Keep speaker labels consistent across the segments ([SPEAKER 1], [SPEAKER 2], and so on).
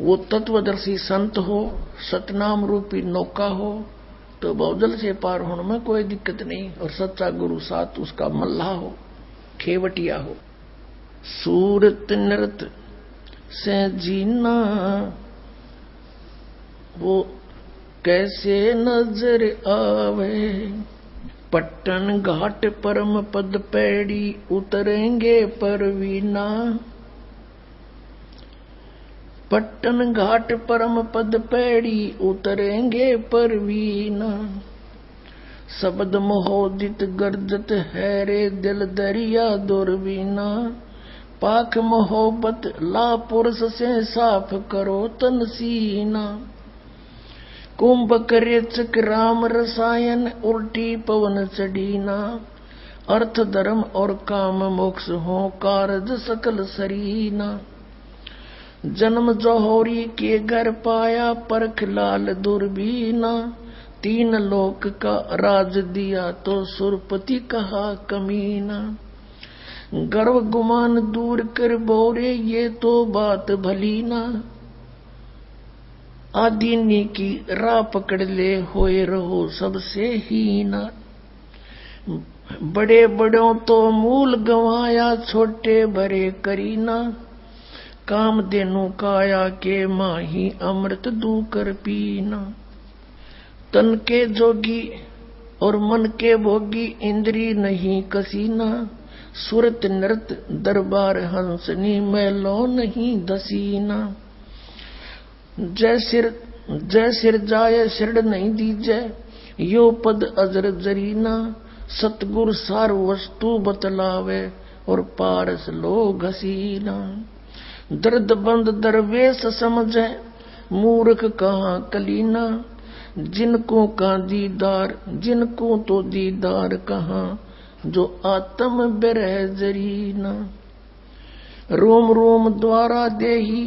[SPEAKER 1] वो तत्वदर्शी संत हो, सतनाम रूपी नौका हो, तो बहुजल से पार होने में कोई दिक्कत नहीं। और सच्चा गुरु साथ उसका मल्लाह हो, खेवटिया हो। सूरत नृत से जीना वो कैसे नजर आवे, पट्टन घाट परम पद पैड़ी उतरेंगे परवीना। पट्टन घाट परम पद पैड़ी उतरेंगे परवीना। शब्द मोहोदित गर्जत है रे दिल दरिया दुर्वीना। पाक मोहब्बत ला पुरुष से साफ करो तन सीना। कुंभ रेचक राम रसायन उल्टी पवन चढ़ीना। अर्थ धर्म और काम मोक्ष हो कारज सकल सरीना। जन्म जौहरी के घर पाया परख लाल दुर्बीना। तीन लोक का राज दिया तो सुरपति कहा कमीना। गर्व गुमान दूर कर बोरे ये तो बात भली ना। आदीनी की राह पकड़ ले होए रहो सबसे हीना। बड़े बड़ों तो मूल गंवाया छोटे बड़े करीना। काम देनु काया के माही अमृत दू कर पीना। तन के जोगी और मन के भोगी इंद्री नहीं कसीना। सुरत नृत दरबार हंसनी मैलो नहीं दसीना। जय सिर जाय सिर नहीं दीजै यो पद अजर जरीना। सतगुर सार वस्तु बतलावे और पारस लो घसीना। दर्द बंद दरवेश समझे मूर्ख कहाँ कलीना। जिनको का दीदार जिनको तो दीदार कहाँ जो आत्म बिरह जरीना। रोम रोम द्वारा देही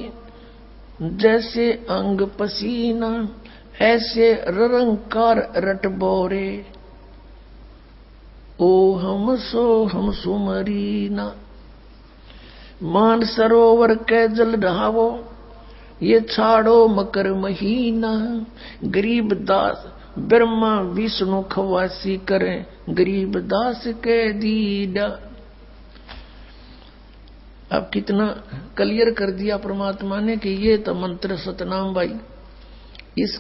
[SPEAKER 1] जैसे अंग पसीना। ऐसे रंकार रट बोरे ओ हम सो हम सुमरीना। मान सरोवर के जल ढहावो ये छाड़ो मकर महीना। गरीब दास ब्रह्मा विष्णु खवासी करें गरीब दास के दीदा। अब कितना क्लियर कर दिया परमात्मा ने कि ये तो मंत्र सतनाम भाई,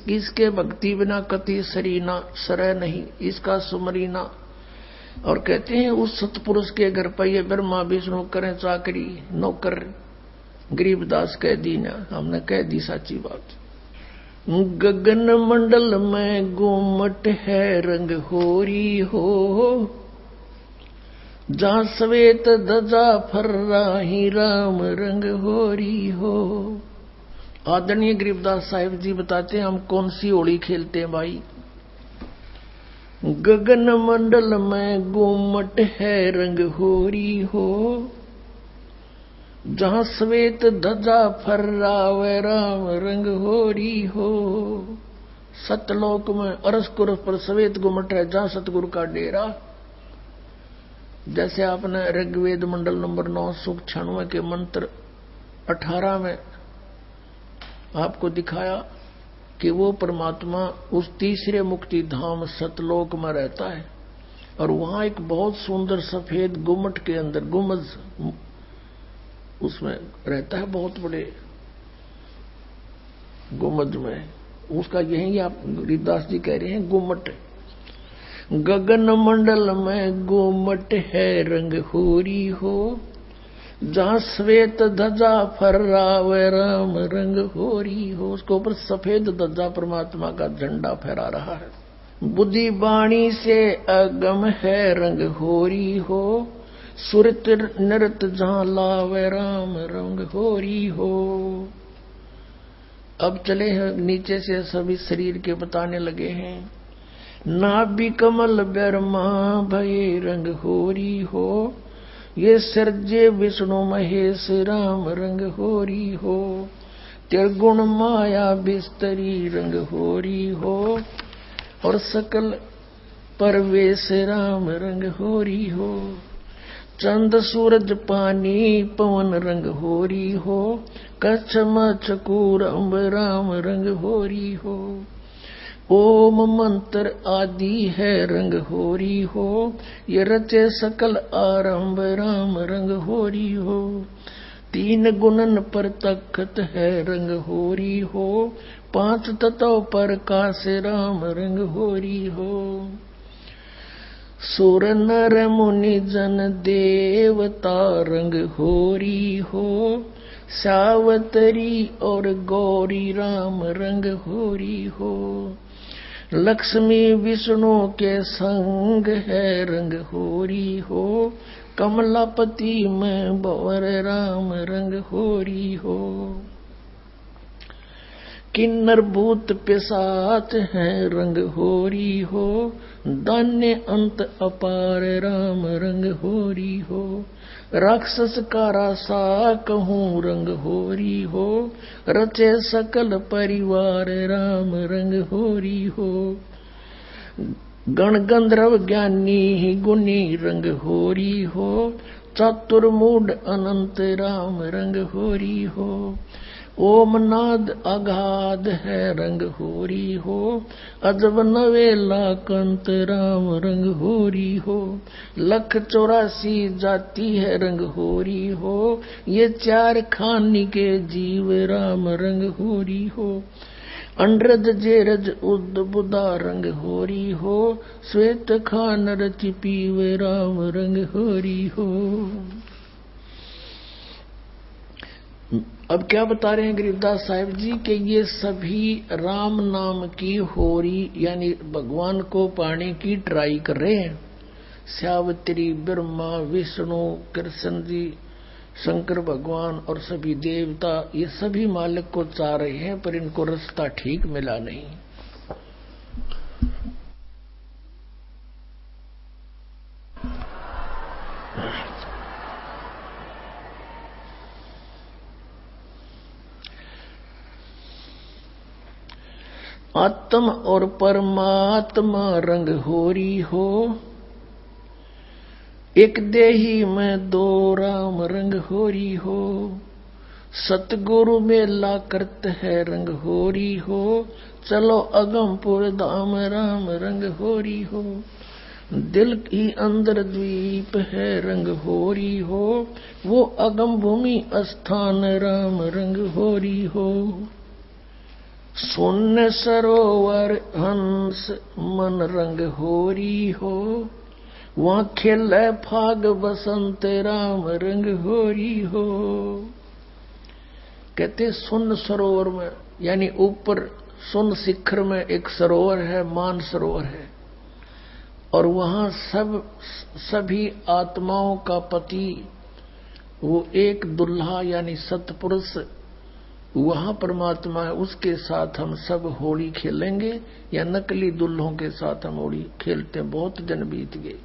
[SPEAKER 1] इसके भक्ति बिना कति सरीना सरय नहीं, इसका सुमरीना। और कहते हैं उस सतपुरुष के घर पर ये ब्रह्मा विष्णु करें चाकरी नौकर गरीबदास कह दी ना। हमने कह दी साची बात। गगन मंडल में गुमट है रंग होरी हो। जहां श्वेत ध्वजा फर्राही राम रंग होरी हो। आदरणीय गरीबदास साहिब जी बताते हैं हम कौन सी होली खेलते हैं भाई। गगन मंडल में गुमट है रंग होरी हो। जहां श्वेत ध्वजा फर्रावे राम रंग होरी हो। सतलोक में अरसकुर पर श्वेत गुमट है जहां सतगुरु का डेरा। जैसे आपने ऋग्वेद मंडल नंबर 9 सूक्त 96 के मंत्र 18 में आपको दिखाया कि वो परमात्मा उस तीसरे मुक्ति धाम सतलोक में रहता है। और वहां एक बहुत सुंदर सफेद गुम्मट के अंदर गुम्बज उसमें रहता है, बहुत बड़े गुम्बज में। उसका यही आप गरीबदास जी कह रहे हैं गुम्मट। गगन मंडल में गुम्मट है रंग होरी हो। जहां श्वेत ध्वजा फर्रावे राम रंग होरी हो। उसके ऊपर सफेद ध्वजा परमात्मा का झंडा फहरा रहा है। बुद्धि वाणी से अगम है रंग होरी हो। सुरत नृत जहां लावे राम रंग होरी हो। अब चले हैं नीचे से सभी शरीर के बताने लगे हैं। नाभि कमल ब्रह्मा भय रंग होरी हो। ये सर्जे विष्णु महेश राम रंग होरी हो। त्रिगुण माया बिस्तरी रंग होरी हो। और सकल परवेश राम रंग होरी हो। चंद सूरज पानी पवन रंग होरी हो, कच्छ मच्छ कूर अम्ब राम रंग होरी हो। ओम मंत्र आदि है रंग होरी हो, ये रचे सकल आरंभ राम रंग होरी हो। तीन गुणन पर तख्त है रंग होरी हो, पांच तत्व पर काश राम रंग होरी हो। सुर नर मुनि जन देवता रंग होरी हो, सावतरी और गौरी राम रंग होरी हो। लक्ष्मी विष्णु के संग है रंग होरी हो, कमलापति में बवर राम रंग होरी हो। किन्नर भूत पिशाच है रंग होरी हो, दान्य अंत अपार राम रंग होरी हो। राक्षस कारा सा कहूँ रंग होरी हो, रचे सकल परिवार राम रंग होरी हो। गण गंधर्व ज्ञानी गुनी रंग होरी हो, चतुर्मूढ़ अनंत राम रंग होरी हो। ओम नाद अगाध है रंग होरी हो, अजब नवेला कंत राम रंग होरी हो। लख 84 जाति है रंग होरी हो, ये चार खानी के जीव राम रंग होरी हो। अंड्रज जेरज उद बुदा रंग होरी हो, श्वेत खान रच पीव राम रंग होरी हो। अब क्या बता रहे हैं गरीबदास साहिब जी कि ये सभी राम नाम की होरी यानी भगवान को पाने की ट्राई कर रहे हैं। सावित्री, ब्रह्मा, विष्णु, कृष्ण जी, शंकर भगवान और सभी देवता, ये सभी मालिक को चाह रहे हैं, पर इनको रास्ता ठीक मिला नहीं। आत्म और परमात्मा रंग होरी हो, एक देही में दो राम रंग होरी हो। सतगुरु मेला करत है रंग होरी हो, चलो अगमपुर धाम राम रंग होरी हो। दिल की अंदर द्वीप है रंग होरी हो, वो अगम भूमि स्थान राम रंग होरी हो। शून्य सरोवर हंस मन रंग होरी हो, वहां खेल फाग बसंत राम रंग होरी हो। कहते शून्य सरोवर में यानी ऊपर शून्य शिखर में एक सरोवर है, मान सरोवर है, और वहां सभी आत्माओं का पति वो एक दुल्हा यानी सतपुरुष वहां परमात्मा है, उसके साथ हम सब होली खेलेंगे, या नकली दुल्हों के साथ हम होली खेलते हैं। बहुत दिन बीत गए।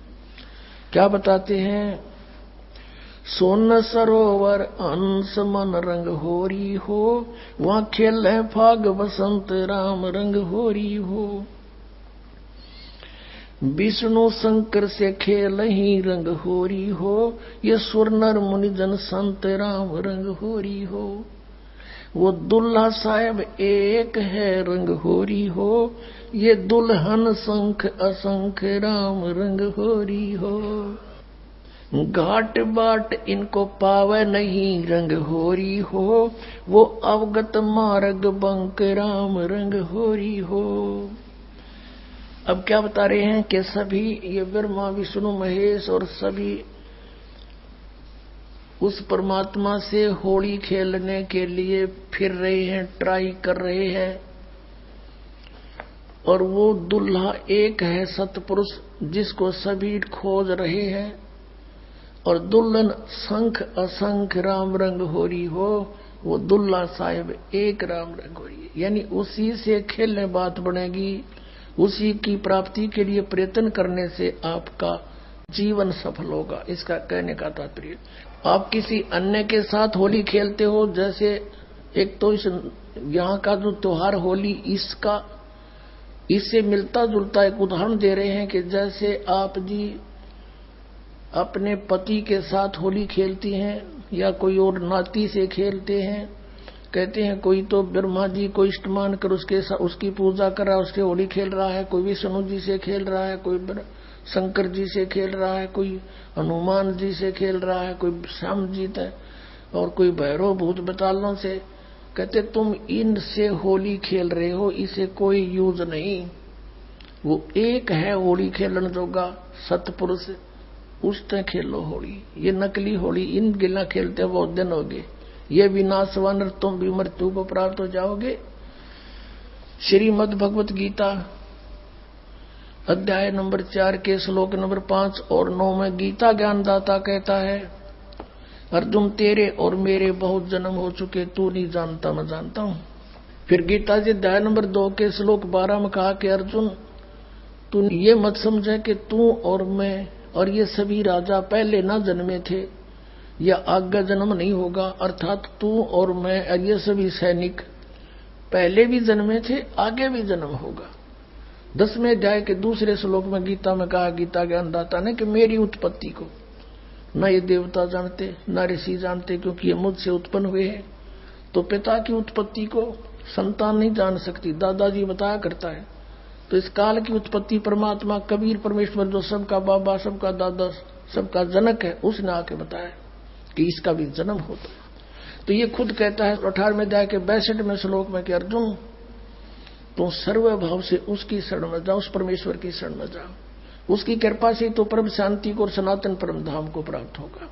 [SPEAKER 1] क्या बताते हैं? सोन सरोवर अंश मन रंग होरी हो, वहां खेल है फाग बसंत राम रंग होरी हो। विष्णु शंकर से खेल ही रंग होरी हो, ये सुर नर मुनि जन संत राम रंग होरी हो। वो दुल्हा साहेब एक है रंग होरी हो, ये दुल्हन संख असंख राम रंग होरी हो। घाट बाट इनको पावे नहीं रंग होरी हो, वो अवगत मार्ग बंक राम रंग होरी हो। अब क्या बता रहे हैं कि सभी ये ब्रह्मा विष्णु महेश और सभी उस परमात्मा से होली खेलने के लिए फिर रहे हैं, ट्राई कर रहे हैं, और वो दुल्हा एक है सतपुरुष जिसको सभी खोज रहे हैं, और दुल्हन संख असंख राम रंग होरी हो, वो दुल्हा साहिब एक राम रंग होरी। यानी उसी से खेलने बात बनेगी, उसी की प्राप्ति के लिए प्रयत्न करने से आपका जीवन सफल होगा। इसका कहने का तात्पर्य, आप किसी अन्य के साथ होली खेलते हो, जैसे एक तो इस यहाँ का जो त्योहार होली इसका इससे मिलता जुलता एक उदाहरण दे रहे हैं कि जैसे आप जी अपने पति के साथ होली खेलती हैं या कोई और नाती से खेलते हैं। कहते हैं कोई तो ब्रह्मा जी को इष्ट मान कर उसकी पूजा कर रहा है, उससे होली खेल रहा है, कोई विष्णु जी से खेल रहा है, कोई शंकर जी से खेल रहा है, कोई हनुमान जी से खेल रहा है, कोई श्याम जी है और कोई भैरव भूत बतालों से। कहते तुम इनसे होली खेल रहे हो, इसे कोई यूज नहीं। वो एक है होली खेलन जोगा सतपुरुष, उससे खेलो होली। ये नकली होली इन गिला खेलते बहुत दिन हो गए। ये विनाशवान, तुम भी मृत्यु को प्राप्त हो जाओगे। श्रीमद् भगवत गीता अध्याय नंबर 4 के श्लोक नंबर 5 और 9 में गीता ज्ञानदाता कहता है, अर्जुन तेरे और मेरे बहुत जन्म हो चुके, तू नहीं जानता मैं जानता हूं। फिर गीता जी अध्याय नंबर 2 के श्लोक 12 में कहा कि अर्जुन तू ये मत समझे कि तू और मैं और ये सभी राजा पहले ना जन्मे थे या आगे जन्म नहीं होगा, अर्थात तू और मैं और ये सभी सैनिक पहले भी जन्मे थे, आगे भी जन्म होगा। 10वें अध्याय के दूसरे श्लोक में गीता में कहा गीता ज्ञानदाता ने कि मेरी उत्पत्ति को न ये देवता जानते न ऋषि जानते, क्योंकि ये मुझसे उत्पन्न हुए हैं। तो पिता की उत्पत्ति को संतान नहीं जान सकती, दादाजी बताया करता है। तो इस काल की उत्पत्ति परमात्मा कबीर परमेश्वर जो सबका बाबा सबका दादा सबका जनक है, उसने आके बताया कि इसका भी जन्म होता है। तो ये खुद कहता है 18वें अध्याय के 62वें श्लोक में कि अर्जुन तो सर्वभाव से उसकी शरण में जाओ, उस परमेश्वर की शरण में जाओ, उसकी कृपा से तो परम शांति को और सनातन परम धाम को प्राप्त होगा।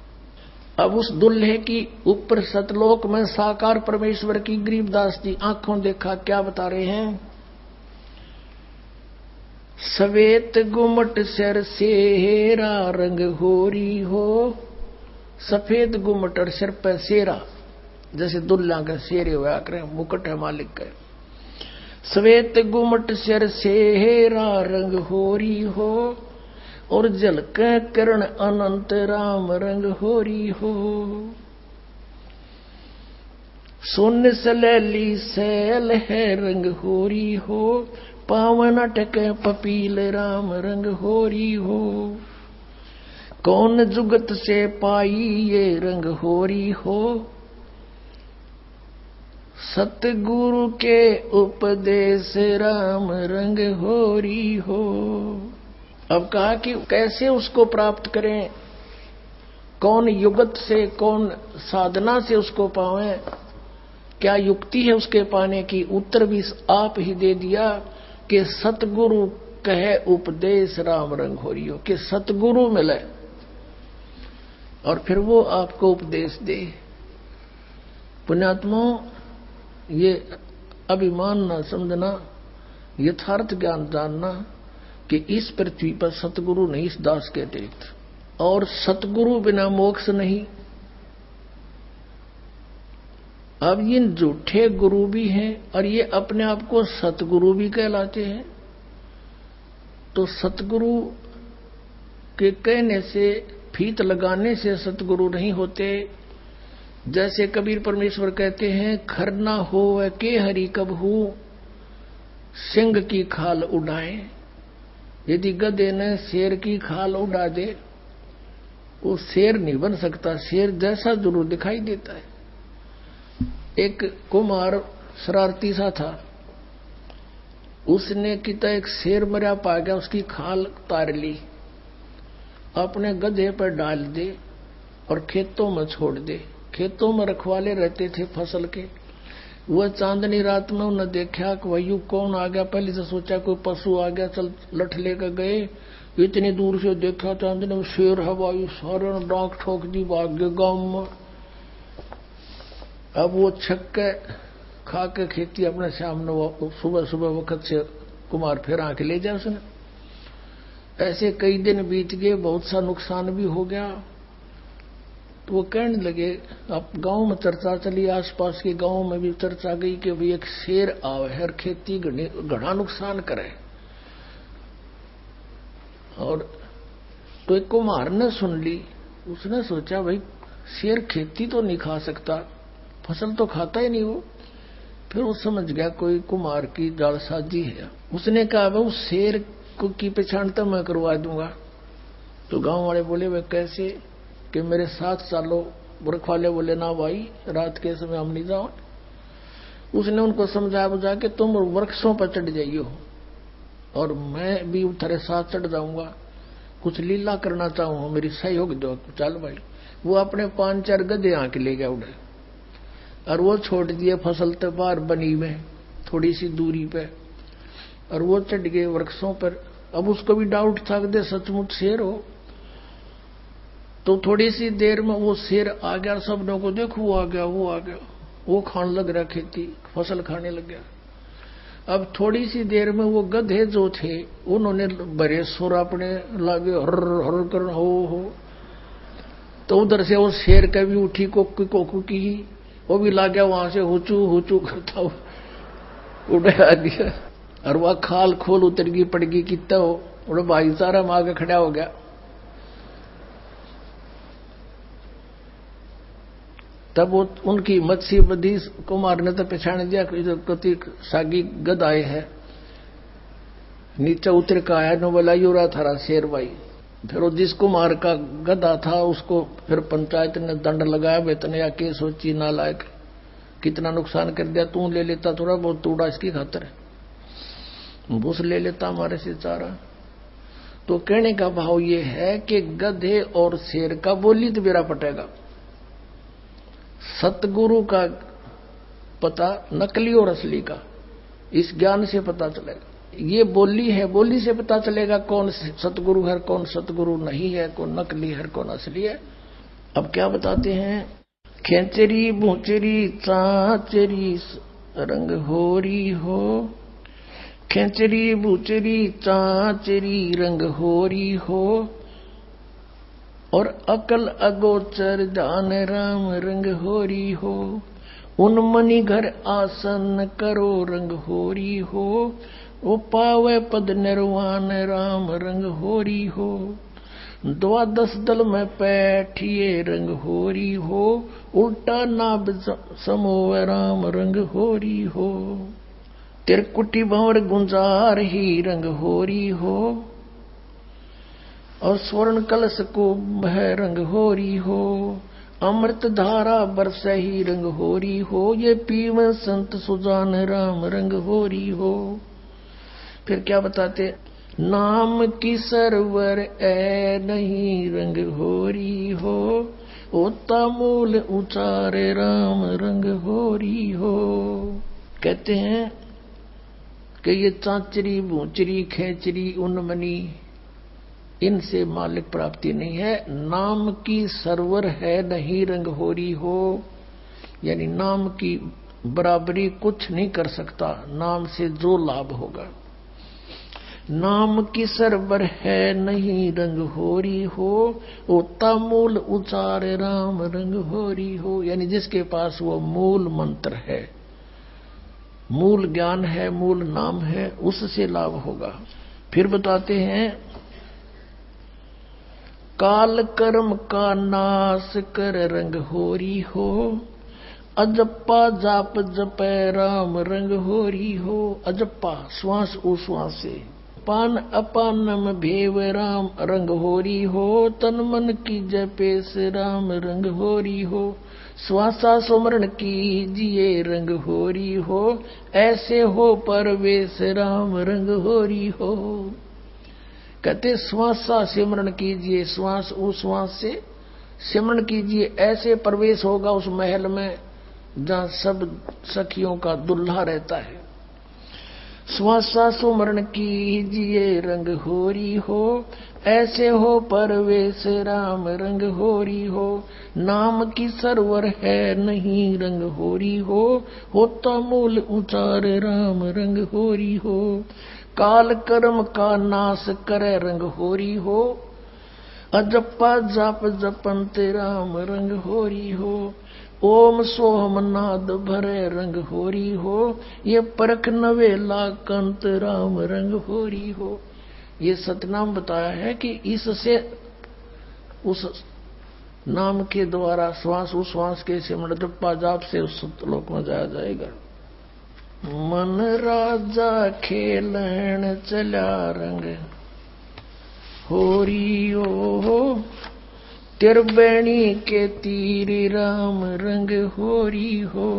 [SPEAKER 1] अब उस दुल्हे की ऊपर सतलोक में साकार परमेश्वर की गरीबदास जी आंखों देखा क्या बता रहे हैं। सवेत गुमट सिर सेरा रंग होरी हो, सफेद गुमट और सिर पर सेरा, जैसे दुल्ला का शेरे हुआ करे, मुकुट है मालिक का। सवेत गुमट सिर सेरा रंग होरी हो, और झलक करण अनंत राम रंग होरी हो। सोन सलैली सैल है रंग होरी हो, पावन अटक पपील राम रंग होरी हो। कौन जुगत से पाई ये रंग होरी हो, सतगुरु के उपदेश राम रंग होरी हो। अब कहा कि कैसे उसको प्राप्त करें, कौन युगत से कौन साधना से उसको पावें, क्या युक्ति है उसके पाने की। उत्तर भी आप ही दे दिया कि सतगुरु कहे उपदेश राम रंग होरी हो, कि सतगुरु मिले और फिर वो आपको उपदेश दे। पुण्यात्माओं, ये अभिमान न समझना, यथार्थ ज्ञान जानना कि इस पृथ्वी पर सतगुरु नहीं इस दास के अतिरिक्त, और सतगुरु बिना मोक्ष नहीं। अब ये झूठे गुरु भी हैं और ये अपने आप को सतगुरु भी कहलाते हैं। तो सतगुरु के कहने से, फीत लगाने से सतगुरु नहीं होते। जैसे कबीर परमेश्वर कहते हैं, खरना हो के हरि कबहू सिंह की खाल उड़ाए। यदि गधे ने शेर की खाल उड़ा दे, वो शेर नहीं बन सकता, शेर जैसा जरूर दिखाई देता है। एक कुमार शरारती सा था, उसने किता एक शेर मरा पा गया, उसकी खाल तार ली, अपने गधे पर डाल दे और खेतों में छोड़ दे। खेतों में रखवाले रहते थे फसल के। वह चांदनी रात में उन्हें देखा कि वही कौन आ गया। पहले से सोचा कोई पशु आ गया, चल लठ लेकर गए। इतनी दूर से देखा चांदनी में शेर हवाई, सारे डांक ठोक दी, भाग गए गांव में। अब वो छक्के खा के खेती अपने सामने सुबह सुबह वक्त से कुमार फिर आके ले जाए उसने। ऐसे कई दिन बीत गए, बहुत सा नुकसान भी हो गया। तो वो कहने लगे, अब गांव में चर्चा चली, आसपास के गांव में भी चर्चा गई कि भाई एक शेर आवे है और खेती घना नुकसान करे। और तो एक कुम्हार ने सुन ली, उसने सोचा भाई शेर खेती तो नहीं खा सकता, फसल तो खाता ही नहीं वो। फिर वो समझ गया कोई कुम्हार की जालसाजी है। उसने कहा वो शेर को की पहचान तो मैं करवा दूंगा। तो गांव वाले बोले वे कैसे कि मेरे साथ चालो। वर्क वाले बोले ना भाई, रात के समय हम नहीं जाओ। उसने उनको समझा बुझा के तुम वृक्षों पर चढ़ जाइयो और मैं भी तेरे साथ चढ़ जाऊंगा, कुछ लीला करना चाहूं, मेरी सहयोग दो। चल भाई। वो अपने 5-4 गधे आके ले गया उड़े और वो छोड़ दिए फसल तो बाहर बनी में थोड़ी सी दूरी पे, और वो चढ़ गए वृक्षों पर। अब उसको भी डाउट था कि सचमुच शेर हो। तो थोड़ी सी देर में वो शेर आ गया, सबनों को देखो वो आ गया, वो आ गया, वो खाने लग रहा, खेती फसल खाने लग गया। अब थोड़ी सी देर में वो गधे जो थे उन्होंने बड़े सुर अपने लागे हर हर कर हो। तो उधर से वो शेर का भी उठी कोकू की, वो भी ला गया वहां से हुचू हुचू करता उड़े आ गया। और वह खाल खोल उतर गई पड़ गई कितना हो, और भाईचारा में आगे खड़ा हो गया। तब वो उनकी मत्स्य बदी कुमार ने तो पहचान दिया कति सागी गद आए है। नीचे उतर का आया नो बोला यो रहा थारा शेर भाई। फिर वो जिस कुमार का गधा था उसको फिर पंचायत ने दंड लगाया, वेतन या के सोची ना लायक, कितना नुकसान कर दिया, तू ले लेता थोड़ा बहुत तूड़ा इसकी खातर, भूस ले लेता हमारे से चारा। तो कहने का भाव ये है कि गधे और शेर का बोली तो बेरा पटेगा, सतगुरु का पता नकली और असली का इस ज्ञान से पता चलेगा। ये बोली है, बोली से पता चलेगा कौन सतगुरु है, कौन सतगुरु नहीं है, कौन नकली है, कौन असली है। अब क्या बताते हैं, खेचरी बूचरी चाचरी रंग होरी हो, खेचरी बूचरी चाचरी रंग होरी हो, और अकल अगोचर ध्यान राम रंग होरी हो, उन मनी घर आसन करो रंग होरी हो, ओ पावे पद निर्वाण राम रंग होरी हो, 12 दल में बैठिए रंग होरी हो, उल्टा नाभ समोव राम रंग होरी हो, तिरकुटी भंवर गुंजार ही रंग होरी हो, और स्वर्ण कलश को बह रंग होरी हो, अमृत धारा बरस ही रंग होरी हो, ये पीव संत सुजान राम रंग होरी हो। फिर क्या बताते, नाम की सरवर ए नहीं रंग होरी हो, ओता मूल उचारे राम रंग होरी हो। कहते हैं कि ये चाचरी भूचरी खेचरी उन्मनी इनसे मालिक प्राप्ति नहीं है, नाम की सरवर है नहीं रंग होरी हो, यानी नाम की बराबरी कुछ नहीं कर सकता नाम से जो लाभ होगा। नाम की सरवर है नहीं रंग होरी हो, ओता मूल उचार राम रंग होरी हो, यानी जिसके पास वो मूल मंत्र है, मूल ज्ञान है, मूल नाम है, उससे लाभ होगा। फिर बताते हैं, काल कर्म का नाश कर रंग होरी हो, अजप्पा जाप जपै राम रंग होरी हो। अजप्पा श्वास उश्वास से, पान अपानम भेव राम रंग होरी हो, तन मन की जपे से राम रंग होरी हो, श्वासा सुमरण कीजिए रंग होरी हो, ऐसे हो परवेश राम रंग होरी हो। कहते श्वासा सिमरण कीजिए, श्वास उश्वास से सिमरण कीजिए, ऐसे प्रवेश होगा उस महल में जहां सब सखियों का दुल्हा रहता है। श्वासा सुमरण कीजिए रंग होरी हो, ऐसे हो परवेश राम रंग होरी हो, नाम की सरवर है नहीं रंग होरी हो, होता मूल उचार राम रंग होरी हो, काल कर्म का नाश करे रंग होरी हो, अजप्पा जाप जपंत राम रंग होरी हो, ओम सोहम नाद भरे रंग होरी हो, ये परख नवेला कंत राम रंग होरी हो। ये सतनाम बताया है कि इससे उस नाम के द्वारा श्वास उश्वास के सिमरण जप्पा जाप से उस लोक में जाया जाएगा। मन राजा खेलन चला रंग होरी हो। त्रिवेणी के तीर राम रंग होरी हो।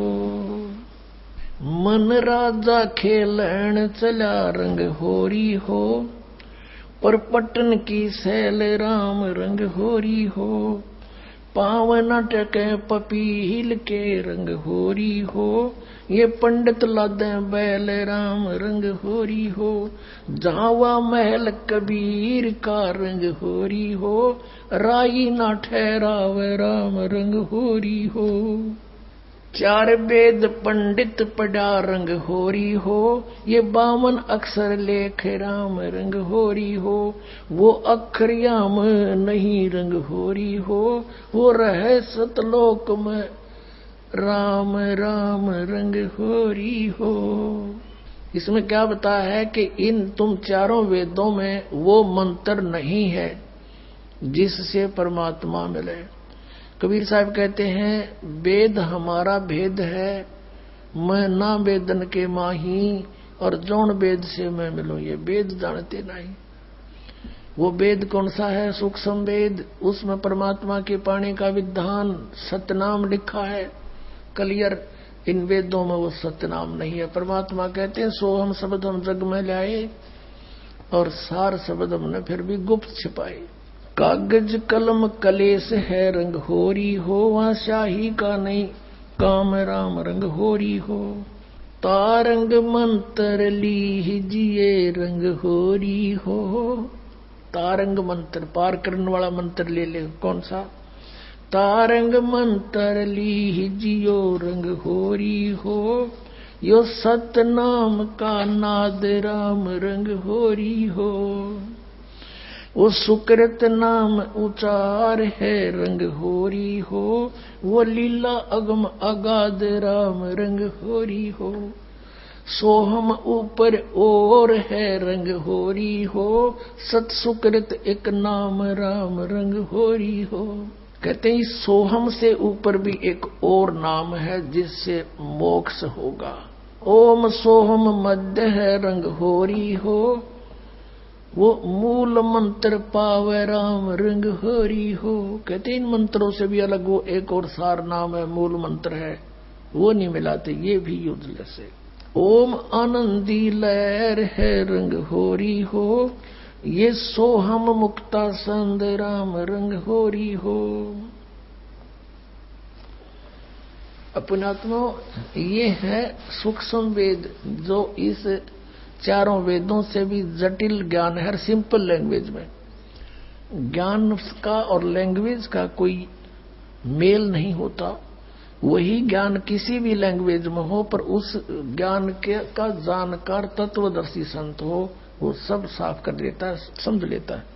[SPEAKER 1] मन राजा खेलन चला रंग होरी हो। पर पटन की सैल राम रंग होरी हो। पावन टके पपील के रंग होरी हो। ये पंडित लादे बैल राम रंग होरी हो। जावा महल कबीर का रंग होरी हो। राई ना ठहराव राम रंग होरी हो। चार वेद पंडित पढ़ा रंग होरी हो। ये 52 अक्षर लेख राम रंग होरी हो। वो अक्षरयाम नहीं रंग होरी हो। वो रहे सतलोक में राम राम रंग होरी हो। इसमें क्या बताया है कि इन तुम चारों वेदों में वो मंत्र नहीं है जिससे परमात्मा मिले। कबीर साहब कहते हैं वेद हमारा भेद है, मैं ना वेदन के माही, और जौन वेद से मैं मिलूं ये वेद जानते नहीं। वो वेद कौन सा है? सूक्ष्म वेद, उसमें परमात्मा के पाने का विधान सतनाम लिखा है क्लियर। इन वेदों में वो सतनाम नहीं है। परमात्मा कहते हैं सोहम शब्द हम जग में लाए, और सार शब्द हमने फिर भी गुप्त छिपाए। कागज कलम कलेश है रंग होरी हो। वहां शाही का नहीं काम राम रंग होरी हो। तारंग मंत्र लीजिए रंग होरी हो। तारंग मंत्र पार करने वाला मंत्र ले ले। कौन सा? तारंग मंत्र लीजियो रंग होरी हो। यो सतनाम का नाद राम रंग होरी हो। वो सुकृत नाम उचार है रंग होरी हो। वो लीला अगम अगाध राम रंग होरी हो। सोहम ऊपर और है रंग होरी हो। सत सुकृत एक नाम राम रंग होरी हो। कहते हैं सोहम से ऊपर भी एक और नाम है जिससे मोक्ष होगा। ओम सोहम मध्य है रंग होरी हो। वो मूल मंत्र पावे राम रंग होरी हो। कहते इन मंत्रों से भी अलग वो एक और सार नाम है, मूल मंत्र है, वो नहीं मिलाते, ये भी यूजलेस है। ओम आनंदी लहर है रंग होरी हो। ये सोहम मुक्ता संद राम रंग होरी हो। अपनात्मा ये है सूक्ष्म वेद, जो इस चारों वेदों से भी जटिल ज्ञान है। सिंपल लैंग्वेज में ज्ञान का और लैंग्वेज का कोई मेल नहीं होता। वही ज्ञान किसी भी लैंग्वेज में हो, पर उस ज्ञान के का जानकार तत्वदर्शी संत हो, वो सब साफ कर देता है, समझ लेता है।